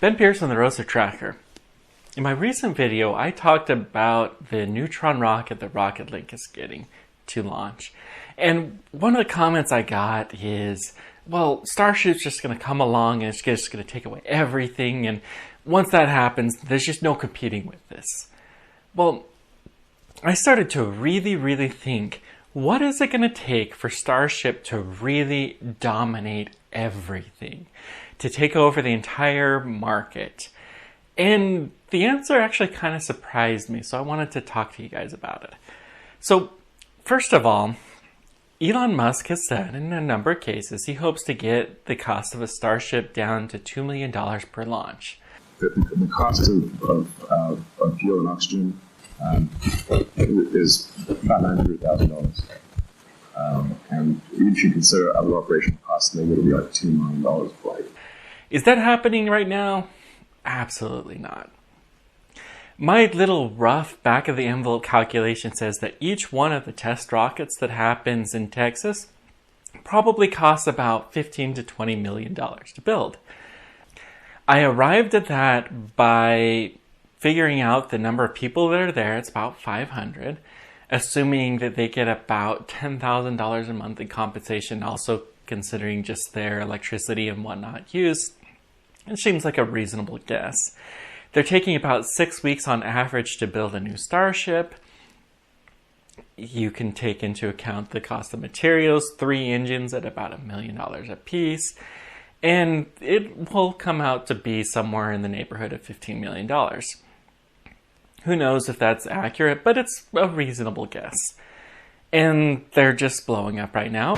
Ben Pearson, the Rosa Tracker. In my recent video, I talked about the neutron rocket that Rocket Link is getting to launch. And one of the comments I got is, well, Starship's just going to come along and it's just going to take away everything. And once that happens, there's just no competing with this. Well, I started to really think, what is it going to take for Starship to really dominate everything? To take over the entire market? And the answer actually kind of surprised me, so I wanted to talk to you guys about it. So, first of all, Elon Musk has said in a number of cases he hopes to get the cost of a Starship down to $2 million per launch. The cost of fuel and oxygen is about $900,000. And if you consider other operation costs, maybe it'll be like $2 million a flight. Is that happening right now? Absolutely not. My little rough back-of-the-envelope calculation says that each one of the test rockets that happens in Texas probably costs about $15 to $20 million to build. I arrived at that by figuring out the number of people that are there. It's about 500, assuming that they get about $10,000 a month in compensation, also considering just their electricity and whatnot used. It seems like a reasonable guess. They're taking about 6 weeks on average to build a new Starship. You can take into account the cost of materials, 3 engines at about $1 million a piece, and it will come out to be somewhere in the neighborhood of $15 million. Who knows if that's accurate, but it's a reasonable guess. And they're just blowing up right now.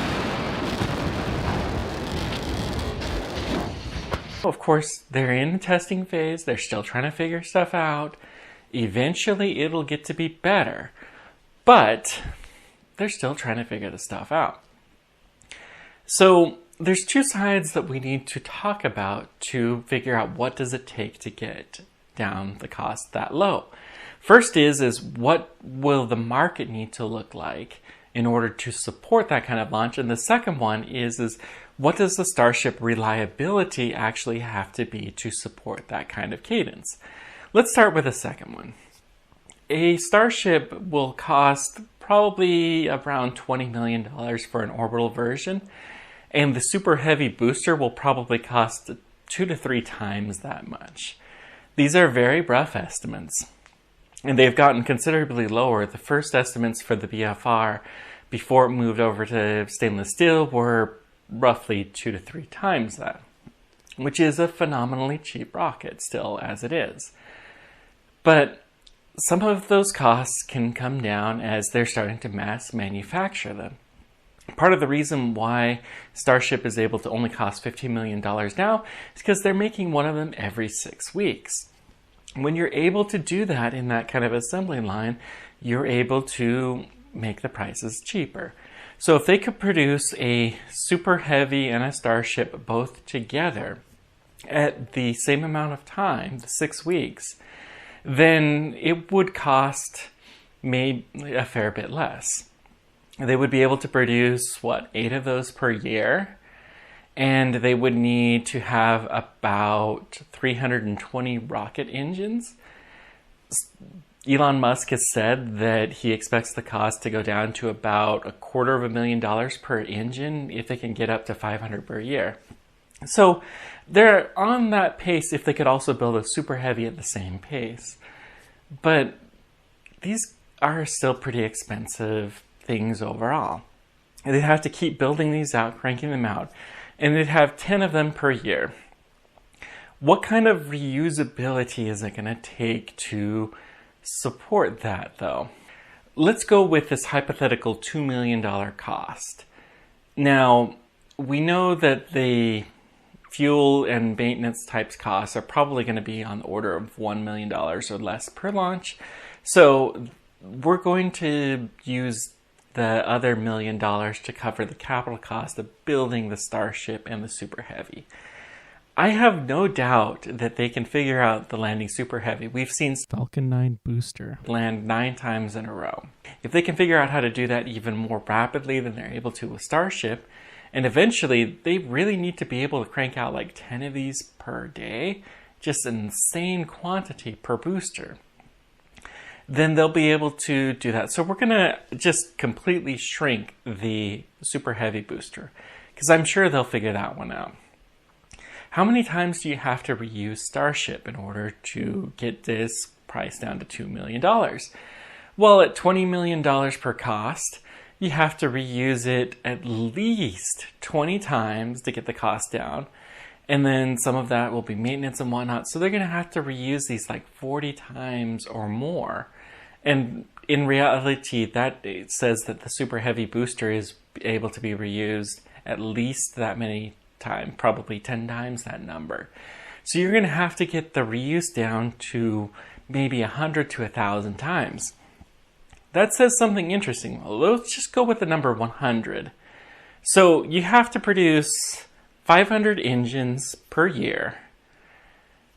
Of course, they're in the testing phase. They're still trying to figure stuff out. Eventually, it'll get to be better. But they're still trying to figure the stuff out. So there's two sides that we need to talk about to figure out what does it take to get down the cost that low. First is what will the market need to look like in order to support that kind of launch? And the second one is what does the Starship reliability actually have to be to support that kind of cadence? Let's start with the second one. A Starship will cost probably around $20 million for an orbital version, and the super heavy booster will probably cost 2 to 3 times that much. These are very rough estimates, and they've gotten considerably lower. The first estimates for the BFR before it moved over to stainless steel were roughly 2 to 3 times that, which is a phenomenally cheap rocket still as it is. But some of those costs can come down as they're starting to mass manufacture them. Part of the reason why Starship is able to only cost $15 million now is because they're making one of them every 6 weeks. When you're able to do that in that kind of assembly line, you're able to make the prices cheaper. So if they could produce a super heavy and a Starship both together at the same amount of time, the 6 weeks, then it would cost maybe a fair bit less. They would be able to produce, 8 of those per year, and they would need to have about 320 rocket engines. Elon Musk has said that he expects the cost to go down to about $250,000 per engine if they can get up to 500 per year. So they're on that pace if they could also build a super heavy at the same pace. But these are still pretty expensive things overall. And they'd have to keep building these out, cranking them out, and they'd have 10 of them per year. What kind of reusability is it going to take to support that, though? Let's go with this hypothetical $2 million cost. Now, we know that the fuel and maintenance types costs are probably going to be on the order of $1 million or less per launch. So we're going to use the other $1 million to cover the capital cost of building the Starship and the Super Heavy. I have no doubt that they can figure out the landing Super Heavy. We've seen Falcon 9 booster land 9 times in a row. If they can figure out how to do that even more rapidly than they're able to with Starship, and eventually they really need to be able to crank out like 10 of these per day just an insane quantity per booster, then they'll be able to do that. So we're going to just completely shrink the Super Heavy booster, because I'm sure they'll figure that one out. How many times do you have to reuse Starship in order to get this price down to $2 million? Well, at $20 million per cost, you have to reuse it at least 20 times to get the cost down. And then some of that will be maintenance and whatnot. So they're going to have to reuse these like 40 times or more. And in reality, that it says that the Super Heavy booster is able to be reused at least that many times, probably 10 times that number. So you're going to have to get the reuse down to maybe 100 to 1,000 times. That says something interesting. Well, let's just go with the number 100. So you have to produce 500 engines per year,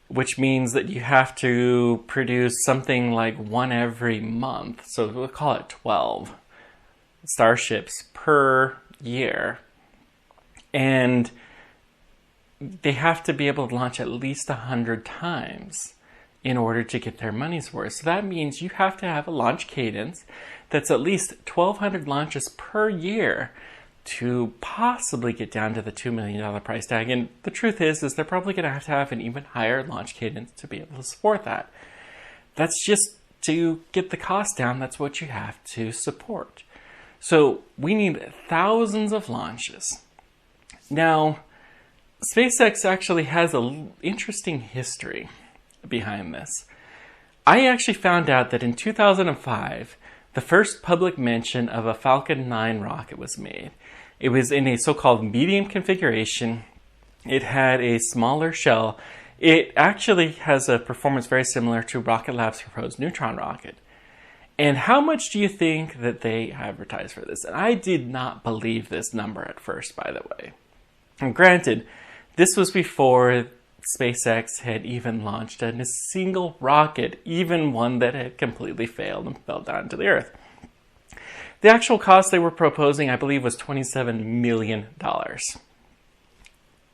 which means that you have to produce something like one every month. So we'll call it 12 Starships per year. And they have to be able to launch at least 100 times in order to get their money's worth. So that means you have to have a launch cadence that's at least 1,200 launches per year to possibly get down to the $2 million price tag. And the truth is they're probably going to have an even higher launch cadence to be able to support that. That's just to get the cost down. That's what you have to support. So we need thousands of launches. Now, SpaceX actually has an interesting history behind this. I actually found out that in 2005, the first public mention of a Falcon 9 rocket was made. It was in a so-called medium configuration. It had a smaller shell. It actually has a performance very similar to Rocket Lab's proposed neutron rocket. And how much do you think that they advertised for this? And I did not believe this number at first, by the way. And granted, this was before SpaceX had even launched a single rocket, even one that had completely failed and fell down to the Earth. The actual cost they were proposing, I believe, was $27 million.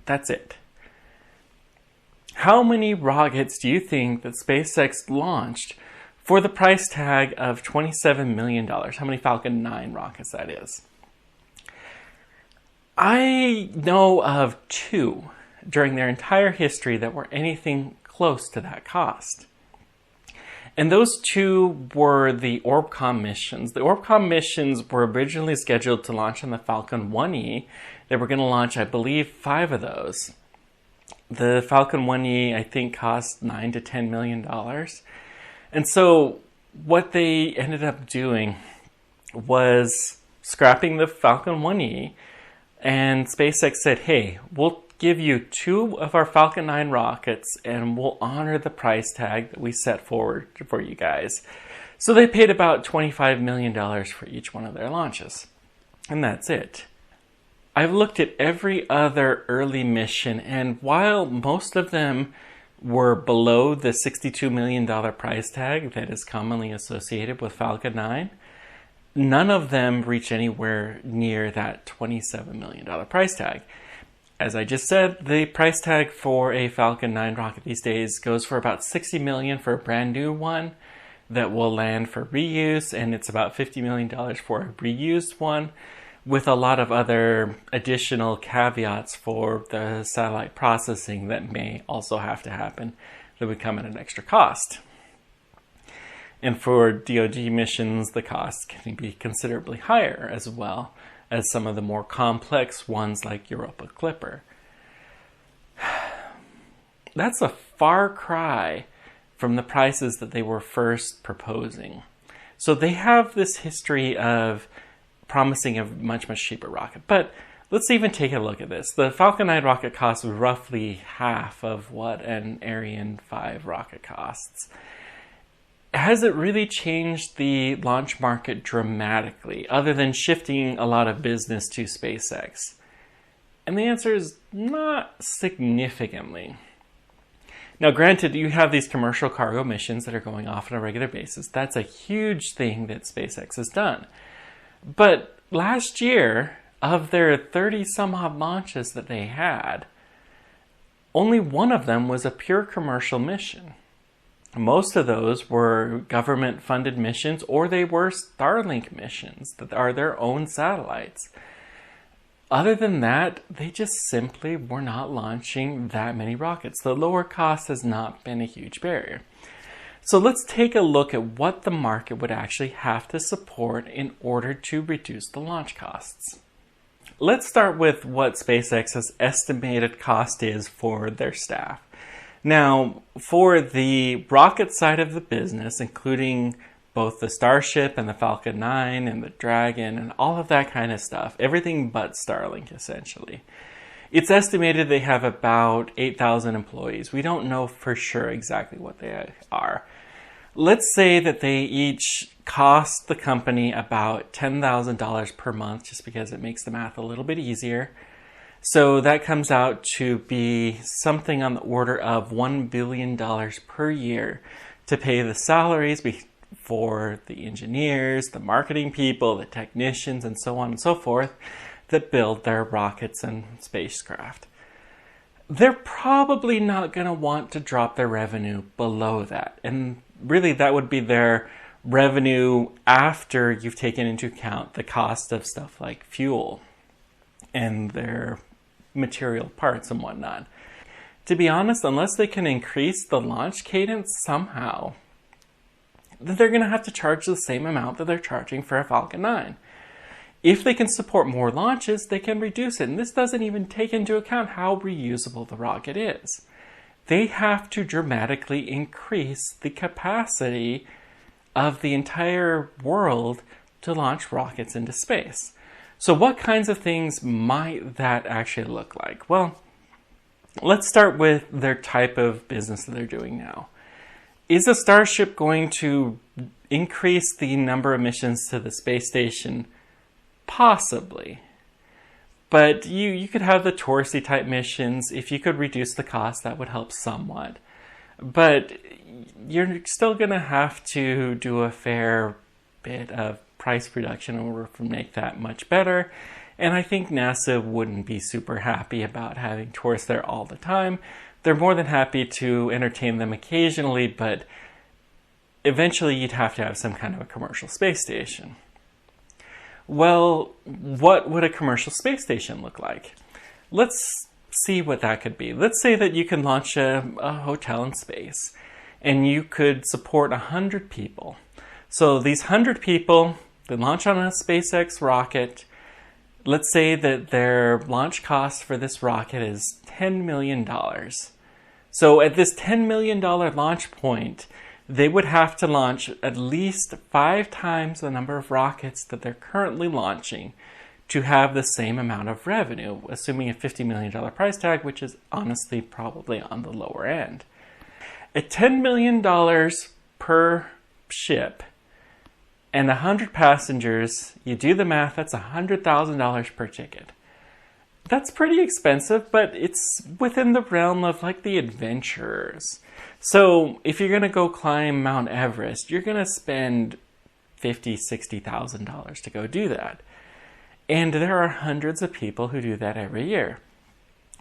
That's it. How many rockets do you think that SpaceX launched for the price tag of $27 million? How many Falcon 9 rockets that is? I know of 2 during their entire history that were anything close to that cost. And those 2 were the Orbcomm missions. The Orbcomm missions were originally scheduled to launch on the Falcon 1E. They were going to launch, I believe, 5 of those. The Falcon 1E, I think, cost $9 to $10 million. And so what they ended up doing was scrapping the Falcon 1E, and SpaceX said, hey, we'll give you 2 of our Falcon 9 rockets and we'll honor the price tag that we set forward for you guys. So they paid about $25 million for each one of their launches. And that's it. I've looked at every other early mission, and while most of them were below the $62 million price tag that is commonly associated with Falcon 9, none of them reach anywhere near that $27 million price tag. As I just said, the price tag for a Falcon 9 rocket these days goes for about $60 million for a brand new one that will land for reuse, and it's about $50 million for a reused one, with a lot of other additional caveats for the satellite processing that may also have to happen that would come at an extra cost. And for DoD missions, the cost can be considerably higher as well as some of the more complex ones like Europa Clipper. That's a far cry from the prices that they were first proposing. So they have this history of promising a much, much cheaper rocket. But let's even take a look at this. The Falcon 9 rocket costs roughly half of what an Ariane 5 rocket costs. Has it really changed the launch market dramatically, other than shifting a lot of business to SpaceX? And the answer is not significantly. Now, granted, you have these commercial cargo missions that are going off on a regular basis. That's a huge thing that SpaceX has done. But last year, of their 30 some odd launches that they had, only one of them was a pure commercial mission. Most of those were government-funded missions, or they were Starlink missions that are their own satellites. Other than that, they just simply were not launching that many rockets. The lower cost has not been a huge barrier. So let's take a look at what the market would actually have to support in order to reduce the launch costs. Let's start with what SpaceX's estimated cost is for their staff. Now, for the rocket side of the business, including both the Starship and the Falcon 9 and the Dragon and all of that kind of stuff, everything but Starlink essentially, it's estimated they have about 8,000 employees. We don't know for sure exactly what they are. Let's say that they each cost the company about $10,000 per month, just because it makes the math a little bit easier. So that comes out to be something on the order of $1 billion per year to pay the salaries for the engineers, the marketing people, the technicians, and so on and so forth that build their rockets and spacecraft. They're probably not going to want to drop their revenue below that. And really, that would be their revenue after you've taken into account the cost of stuff like fuel and their material parts and whatnot. To be honest, unless they can increase the launch cadence somehow, then they're going to have to charge the same amount that they're charging for a Falcon 9. If they can support more launches, they can reduce it. And this doesn't even take into account how reusable the rocket is. They have to dramatically increase the capacity of the entire world to launch rockets into space. So what kinds of things might that actually look like? Well, let's start with their type of business that they're doing now. Is a Starship going to increase the number of missions to the space station? Possibly. But you could have the touristy type missions. If you could reduce the cost, that would help somewhat. But you're still going to have to do a fair bit of price reduction in order to make that much better. And I think NASA wouldn't be super happy about having tourists there all the time. They're more than happy to entertain them occasionally, but eventually you'd have to have some kind of a commercial space station. Well, what would a commercial space station look like? Let's see what that could be. Let's say that you can launch a hotel in space and you could support 100 people. So these 100 people, they launch on a SpaceX rocket. Let's say that their launch cost for this rocket is $10 million. So at this $10 million launch point, they would have to launch at least 5 times the number of rockets that they're currently launching to have the same amount of revenue, assuming a $50 million price tag, which is honestly probably on the lower end. At $10 million per ship and 100 passengers, you do the math, that's $100,000 per ticket. That's pretty expensive, but it's within the realm of like the adventurers. So if you're going to go climb Mount Everest, you're going to spend $50,000, $60,000 to go do that. And there are hundreds of people who do that every year.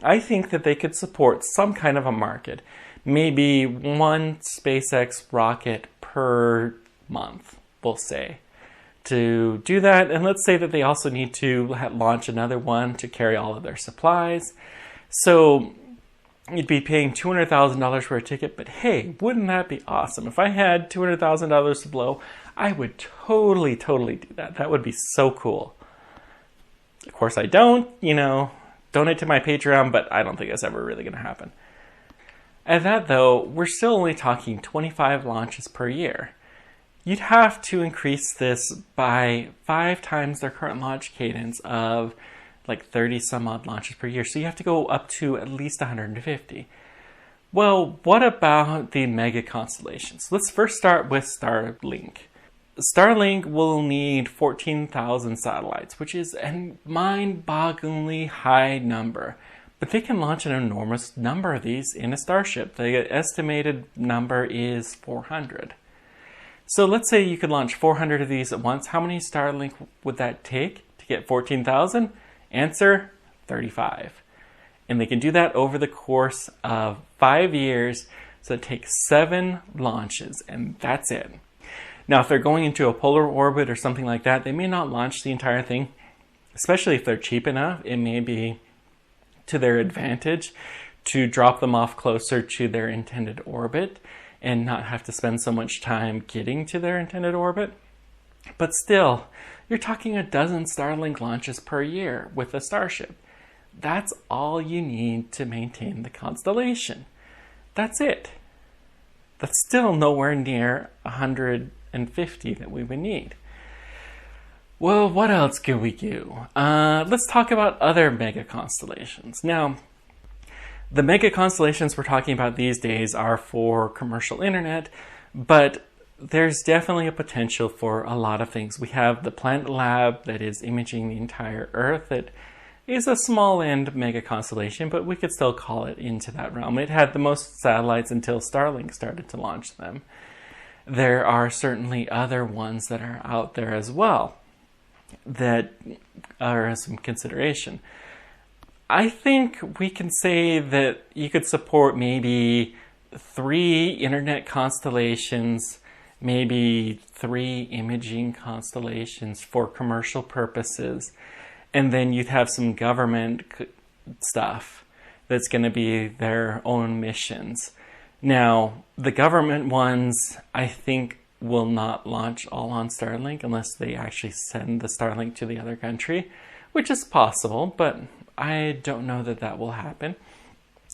I think that they could support some kind of a market, maybe one SpaceX rocket per month, we'll say, to do that. And let's say that they also need to launch another one to carry all of their supplies. So you'd be paying $200,000 for a ticket, but hey, wouldn't that be awesome? If I had $200,000 to blow, I would totally do that. That would be so cool. Of course I don't, donate to my Patreon, but I don't think that's ever really going to happen. At that though, we're still only talking 25 launches per year. You'd have to increase this by 5 times their current launch cadence of like 30 some odd launches per year. So you have to go up to at least 150. Well, what about the mega constellations? Let's first start with Starlink. Starlink will need 14,000 satellites, which is a mind-bogglingly high number. But they can launch an enormous number of these in a Starship. The estimated number is 400. So let's say you could launch 400 of these at once. How many Starlink would that take to get 14,000? Answer, 35. And they can do that over the course of 5 years. So it takes 7 launches, and that's it. Now, if they're going into a polar orbit or something like that, they may not launch the entire thing, especially if they're cheap enough. It may be to their advantage to drop them off closer to their intended orbit and not have to spend so much time getting to their intended orbit. But still, you're talking a dozen Starlink launches per year with a Starship. That's all you need to maintain the constellation. That's it. That's still nowhere near 150 that we would need. Well, what else could we do? Let's talk about other mega constellations. Now, the mega constellations we're talking about these days are for commercial internet, but there's definitely a potential for a lot of things. We have the Planet Lab that is imaging the entire Earth. That is a small end mega constellation, but we could still call it into that realm. It had the most satellites until Starlink started to launch them. There are certainly other ones that are out there as well that are some consideration. I think we can say that you could support maybe 3 internet constellations, maybe 3 imaging constellations for commercial purposes, and then you'd have some government stuff that's going to be their own missions. Now, the government ones, I think, will not launch all on Starlink unless they actually send the Starlink to the other country, which is possible, but I don't know that that will happen.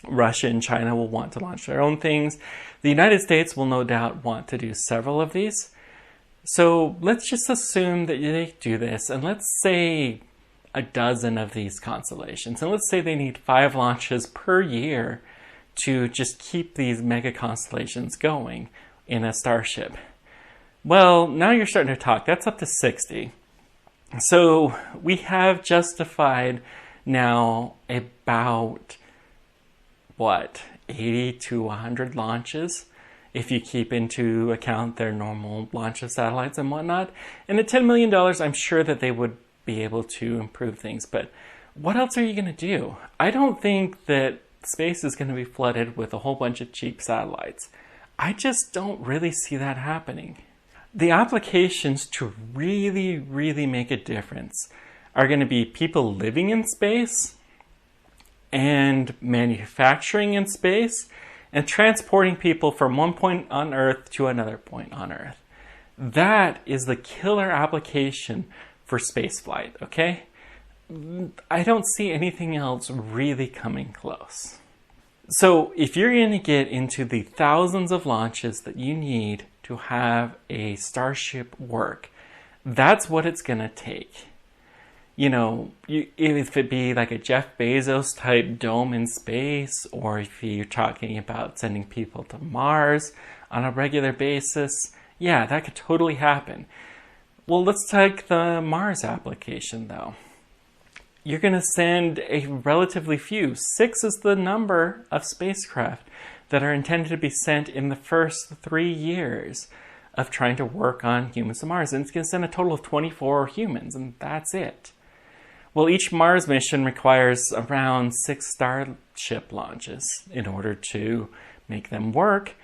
Russia and China will want to launch their own things. The United States will no doubt want to do several of these. So let's just assume that they do this, and let's say a dozen of these constellations. And let's say they need 5 launches per year to just keep these mega constellations going in a Starship. Well, now you're starting to talk. That's up to 60. So we have justified now about, 80 to 100 launches if you keep into account their normal launch of satellites and whatnot. And at $10 million, I'm sure that they would be able to improve things. But what else are you going to do? I don't think that space is going to be flooded with a whole bunch of cheap satellites. I just don't really see that happening. The applications to really, really make a difference are going to be people living in space and manufacturing in space and transporting people from one point on Earth to another point on Earth. That is the killer application for spaceflight, okay? I don't see anything else really coming close. So if you're going to get into the thousands of launches that you need to have a Starship work, that's what it's going to take. You know, if it be like a Jeff Bezos type dome in space, or if you're talking about sending people to Mars on a regular basis, yeah, that could totally happen. Well, let's take the Mars application though. You're going to send a relatively few. 6 is the number of spacecraft that are intended to be sent in the first 3 years of trying to work on humans to Mars. And it's going to send a total of 24 humans, and that's it. Well, each Mars mission requires around 6 Starship launches in order to make them work.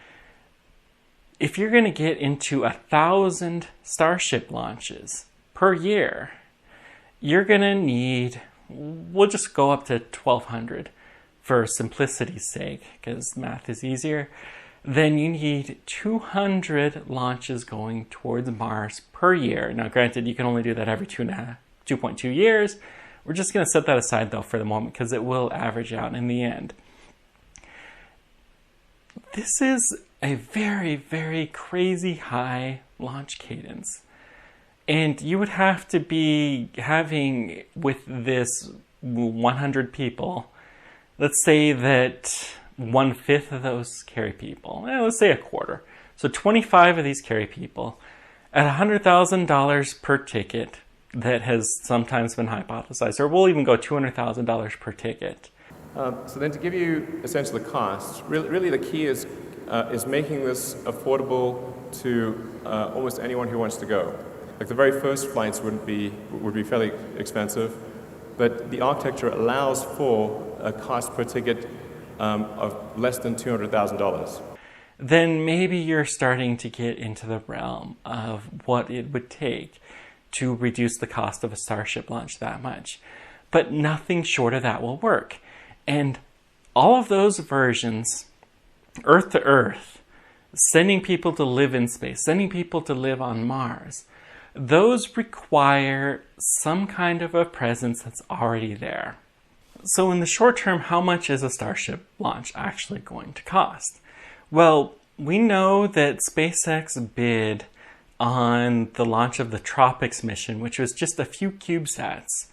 If you're going to get into 1,000 Starship launches per year, you're going to need, we'll just go up to 1,200 for simplicity's sake, because math is easier. Then you need 200 launches going towards Mars per year. Now, granted, you can only do that every 2.2 years. We're just going to set that aside, though, for the moment, because it will average out in the end. This is a very, very crazy high launch cadence. And you would have to be having, with this 100 people, let's say that 1/5 of those carry people. Let's say a quarter. So 25 of these carry people at $100,000 per ticket. That has sometimes been hypothesized, or we'll even go $200,000 per ticket. So then to give you a sense of the cost, really the key is making this affordable to almost anyone who wants to go. Like the very first flights would be fairly expensive. but the architecture allows for a cost per ticket of less than $200,000. Then maybe you're starting to get into the realm of what it would take to reduce the cost of a Starship launch that much. But nothing short of that will work. And all of those versions, Earth to Earth, sending people to live in space, sending people to live on Mars, those require some kind of a presence that's already there. So in the short term, how much is a Starship launch actually going to cost? Well, we know that SpaceX bid on the launch of the Tropic mission, which was just a few CubeSats.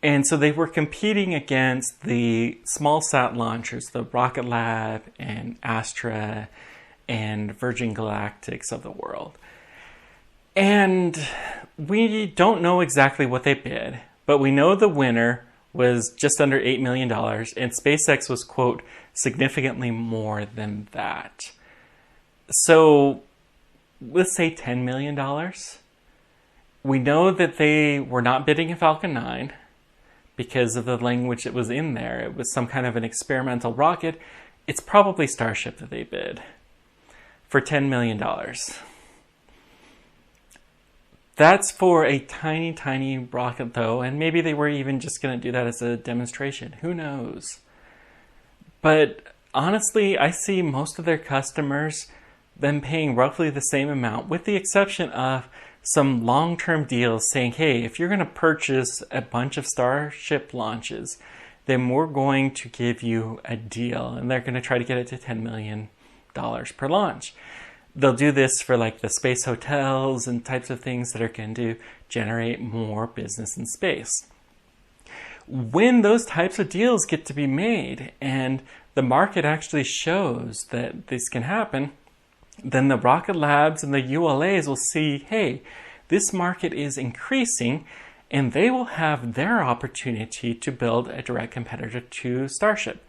And so they were competing against the small sat launchers, the Rocket Lab and Astra and Virgin Galactics of the world. And we don't know exactly what they bid, but we know the winner was just under $8 million, and SpaceX was, quote, significantly more than that. So let's say $10 million. We know that they were not bidding a Falcon 9 because of the language that was in there. It was some kind of an experimental rocket. It's probably Starship that they bid for $10 million. That's for a tiny, tiny rocket, though, and maybe they were even just going to do that as a demonstration. Who knows? But honestly, I see most of their customers them paying roughly the same amount, with the exception of some long-term deals saying, hey, if you're going to purchase a bunch of Starship launches, then we're going to give you a deal, and they're going to try to get it to $10 million per launch. They'll do this for like the space hotels and types of things that are going to generate more business in space. When those types of deals get to be made and the market actually shows that this can happen, then the Rocket Labs and the ULAs will see, hey, this market is increasing, and they will have their opportunity to build a direct competitor to Starship.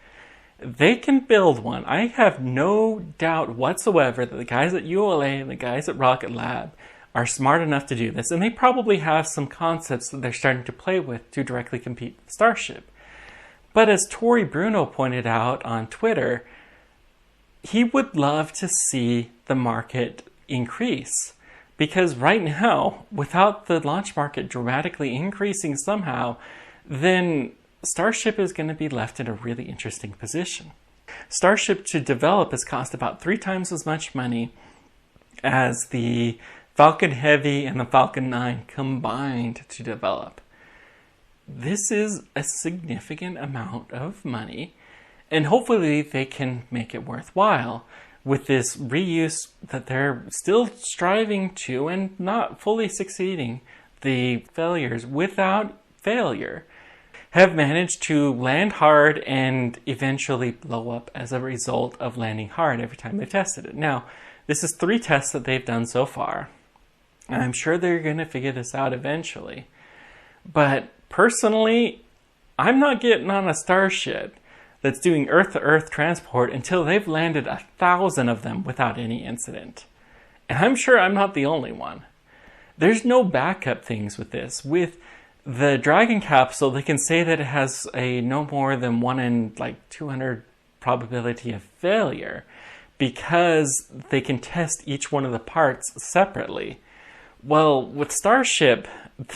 They can build one. I have no doubt whatsoever that the guys at ULA and the guys at Rocket Lab are smart enough to do this, and they probably have some concepts that they're starting to play with to directly compete with Starship. But as Tori Bruno pointed out on Twitter, he would love to see the market increase, because right now, without the launch market dramatically increasing somehow, then Starship is going to be left in a really interesting position. Starship to develop has cost about 3 times as much money as the Falcon Heavy and the Falcon 9 combined to develop. This is a significant amount of money, and hopefully they can make it worthwhile with this reuse that they're still striving to and not fully succeeding. The failures without failure have managed to land hard and eventually blow up as a result of landing hard every time they've tested it. Now, this is 3 tests that they've done so far, and I'm sure they're going to figure this out eventually. But personally, I'm not getting on a Starship that's doing Earth-to-Earth transport until they've landed 1,000 of them without any incident. And I'm sure I'm not the only one. There's no backup things with this. With the Dragon capsule, they can say that it has a no more than 1 in 200 probability of failure because they can test each one of the parts separately. Well, with Starship,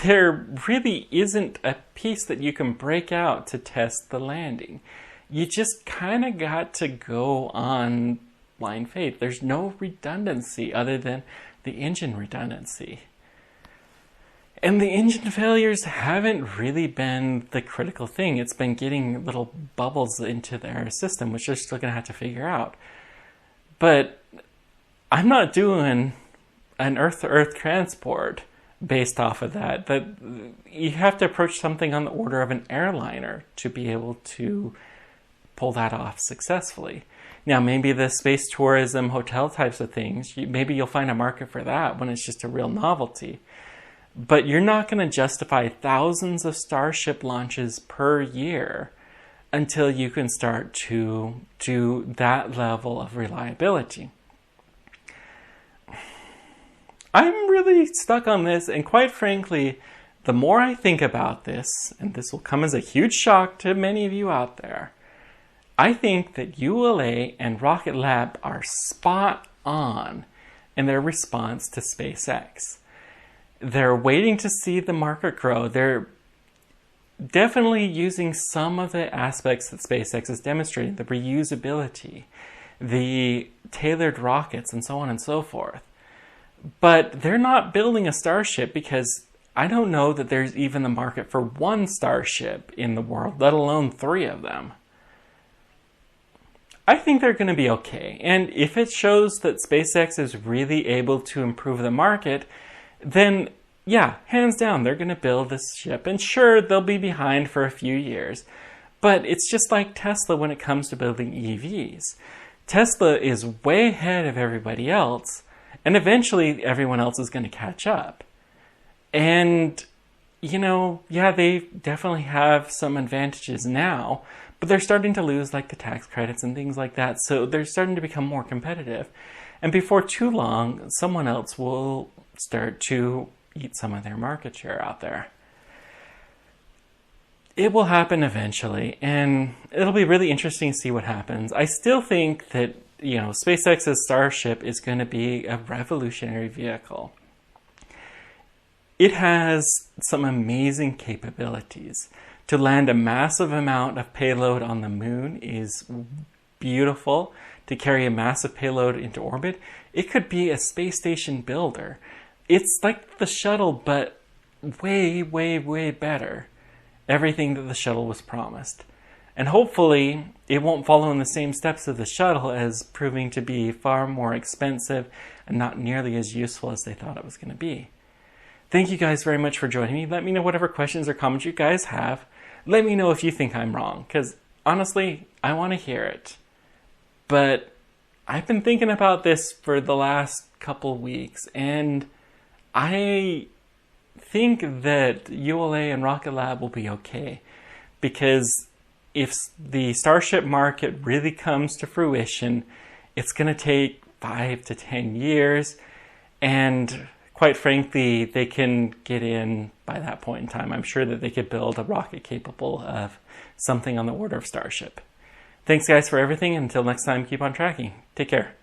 there really isn't a piece that you can break out to test the landing. You just kind of got to go on blind faith. There's no redundancy other than the engine redundancy. And the engine failures haven't really been the critical thing. It's been getting little bubbles into their system, which they're still going to have to figure out. But I'm not doing an Earth-to-Earth transport based off of that. That you have to approach something on the order of an airliner to be able to pull that off successfully. Now, maybe the space tourism, hotel types of things, maybe you'll find a market for that when it's just a real novelty. But you're not going to justify thousands of Starship launches per year until you can start to do that level of reliability. I'm really stuck on this, and quite frankly, the more I think about this, and this will come as a huge shock to many of you out there, I think that ULA and Rocket Lab are spot on in their response to SpaceX. They're waiting to see the market grow. They're definitely using some of the aspects that SpaceX is demonstrating, the reusability, the tailored rockets, and so on and so forth. But they're not building a Starship because I don't know that there's even the market for one Starship in the world, let alone 3 of them. I think they're going to be okay. And if it shows that SpaceX is really able to improve the market, then yeah, hands down, they're going to build this ship. And sure, they'll be behind for a few years. But it's just like Tesla when it comes to building EVs. Tesla is way ahead of everybody else, and eventually everyone else is going to catch up. And, you know, yeah, they definitely have some advantages now, but they're starting to lose like the tax credits and things like that. So they're starting to become more competitive. And before too long, someone else will start to eat some of their market share out there. It will happen eventually, and it'll be really interesting to see what happens. I still think that, you know, SpaceX's Starship is going to be a revolutionary vehicle. It has some amazing capabilities. To land a massive amount of payload on the moon is beautiful. To carry a massive payload into orbit, it could be a space station builder. It's like the shuttle, but way, way, way better. Everything that the shuttle was promised. And hopefully it won't follow in the same steps of the shuttle as proving to be far more expensive and not nearly as useful as they thought it was going to be. Thank you guys very much for joining me. Let me know whatever questions or comments you guys have. Let me know if you think I'm wrong, because honestly, I want to hear it. But I've been thinking about this for the last couple weeks, and I think that ULA and Rocket Lab will be okay, because if the Starship market really comes to fruition, it's going to take 5 to 10 years, and quite frankly, they can get in by that point in time. I'm sure that they could build a rocket capable of something on the order of Starship. Thanks guys for everything. Until next time, keep on tracking. Take care.